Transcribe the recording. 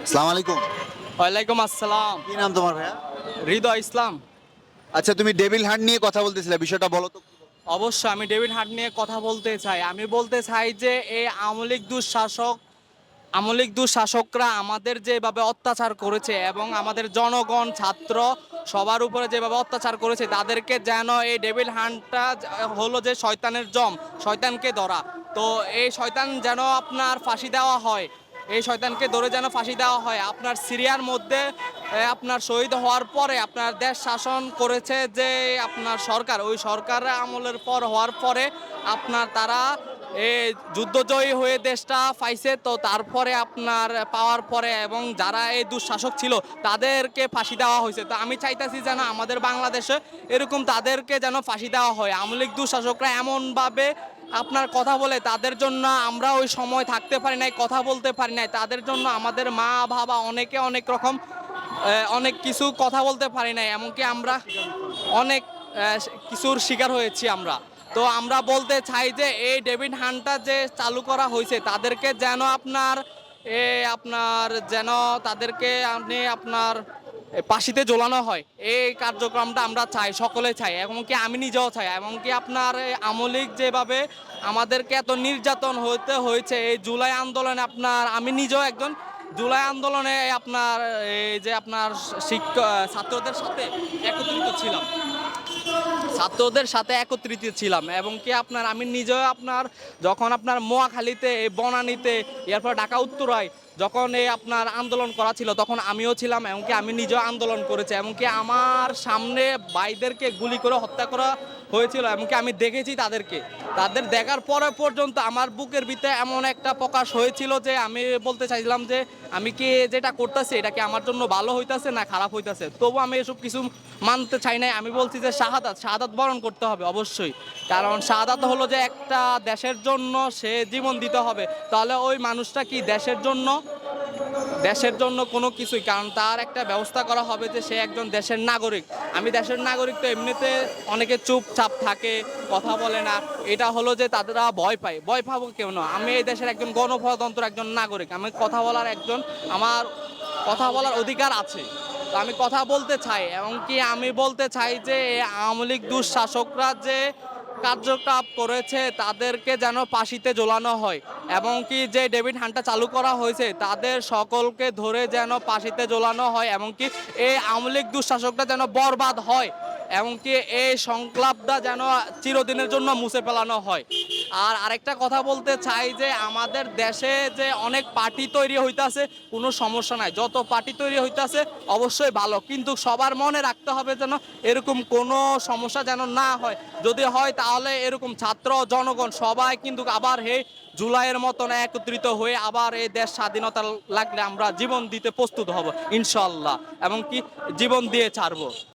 আসসালামু আলাইকুম। ওয়ালাইকুম আসসালাম। কি নাম তোমার ভাইয়া? হৃদয় ইসলাম। আচ্ছা, তুমি ডেভিল হান্ট নিয়ে কথা বলতেছিলে, বিষয়টা বলো তো। অবশ্যই আমি ডেভিড হান্ট নিয়ে কথা বলতে চাই। আমি বলতে চাই যে এই আমলিক দুঃশাসকরা আমাদের যেভাবে অত্যাচার করেছে এবং আমাদের জনগণ ছাত্র সবার উপরে যেভাবে অত্যাচার করেছে, তাদেরকে যেন এই ডেভিল হান্টটা হলো যে শয়তানের জম, শয়তানকে ধরা। তো এই শয়তান যেন আপনার ফাঁসি দেওয়া হয়, এই শয়তানকে ধরে যেন ফাঁসি দেওয়া হয়। আপনার সিরিয়ার মধ্যে আপনার শহীদ হওয়ার পরে আপনার দেশ শাসন করেছে যে আপনার সরকার, ওই সরকারের আমলের পর হওয়ার পরে আপনার তারা এই যুদ্ধজয়ী হয়ে দেশটা পাইছে। তো তারপরে আপনার পাওয়ার পরে এবং যারা এই দুঃশাসক ছিল তাদেরকে ফাঁসি দেওয়া হয়েছে। তো আমি চাইতেছি যেন আমাদের বাংলাদেশে এরকম তাদেরকে যেন ফাঁসি দেওয়া হয়। আওয়ামী লীগ দুঃশাসকরা এমনভাবে আপনার কথা বলে, তাদের জন্য আমরা ওই সময় থাকতে পারি নাই, কথা বলতে পারি নাই, তাদের জন্য আমাদের মা বাবা অনেকে অনেক রকম অনেক কিছু কথা বলতে পারি নাই, এমনকি আমরা অনেক কিছুর শিকার হয়েছি আমরা। তো আমরা বলতে চাই যে এই ডেভিড হান্টটা যে চালু করা হয়েছে তাদেরকে যেন আপনার যেন তাদেরকে আপনার ফাঁসিতে ঝোলানো হয়। এই কার্যক্রমটা আমরা চাই, সকলে চাই, এমনকি আমি নিজেও চাই। এমনকি আপনার আমলিক যেভাবে আমাদেরকে এত নির্যাতন হতে হয়েছে এই জুলাই আন্দোলনে, আপনার আমি নিজেও একজন জুলাই আন্দোলনে আপনার এই যে আপনার ছাত্রদের সাথে একত্রিত ছিলাম, ছাত্রদের সাথে একত্রিত ছিলাম। এবং কি আপনার আমি নিজেও আপনার যখন আপনার মোয়াখালীতে, বনানীতে, এরপর ঢাকা উত্তরায় যখন এই আপনার আন্দোলন করা ছিল তখন আমিও ছিলাম। এমনকি আমি নিজেও আন্দোলন করেছি, এমনকি আমার সামনে ভাইদেরকে গুলি করে হত্যা করা হয়েছিল। এমনকি আমি দেখেছি তাদেরকে, তাদের দেখার পরে পর্যন্ত আমার বুকের ভিতরে এমন একটা প্রকাশ হয়েছিল যে আমি বলতে চাইছিলাম যে আমি কি যেটা করতেছি এটা কি আমার জন্য ভালো হইতাছে না খারাপ হইতাছে। তবু আমি এসব কিছু মানতে চাই নাই। আমি বলছি যে শাহাদাত বরণ করতে হবে অবশ্যই, কারণ শাহাদাত হলো যে একটা দেশের জন্য সে জীবন দিতে হবে। তাহলে ওই মানুষটা কি দেশের জন্য কোনো কিছুই, কারণ তার একটা ব্যবস্থা করা হবে যে সে একজন দেশের নাগরিক। আমি দেশের নাগরিক, তো এমনিতে অনেকে চুপচাপ থাকে, কথা বলে না। এটা হলো যে তারা ভয় পাবো কেউ না। আমি এই দেশের একজন গণপ্রজাতন্ত্র একজন নাগরিক, আমি আমার কথা বলার অধিকার আছে। তো আমি কথা বলতে চাই, এমনকি আমি বলতে চাই যে আওয়ামী লীগ দুঃশাসকরা যে কার্যকলাপ করেছে তাদেরকে যেন ফাঁসিতে ঝোলানো হয়, এবং কি যে ডেভিড হান্টটা চালু করা হয়েছে তাদের সকলকে ধরে যেন ফাঁসিতে ঝোলানো হয়, এবং কি এই আওয়ামী লীগ দুঃশাসকটা যেন বরবাদ হয়, এমনকি এই সংলাপটা যেন চিরদিনের জন্য মুছে ফেলানো হয়। আর আরেকটা কথা বলতে চাই যে আমাদের দেশে যে অনেক পার্টি তৈরি হইতাছে, কোনো সমস্যা নাই, যত পার্টি তৈরি হইতাছে অবশ্যই ভালো, কিন্তু সবার মনে রাখতে হবে যেন এরকম কোনো সমস্যা যেন না হয়। যদি হয় তাহলে এরকম ছাত্র জনগণ সবাই কিন্তু আবার জুলাইয়ের মতন একত্রিত হয়ে আবার এই দেশ স্বাধীনতা লাগলে আমরা জীবন দিতে প্রস্তুত হব ইনশাল্লাহ, এবং কি জীবন দিয়ে ছাড়বো।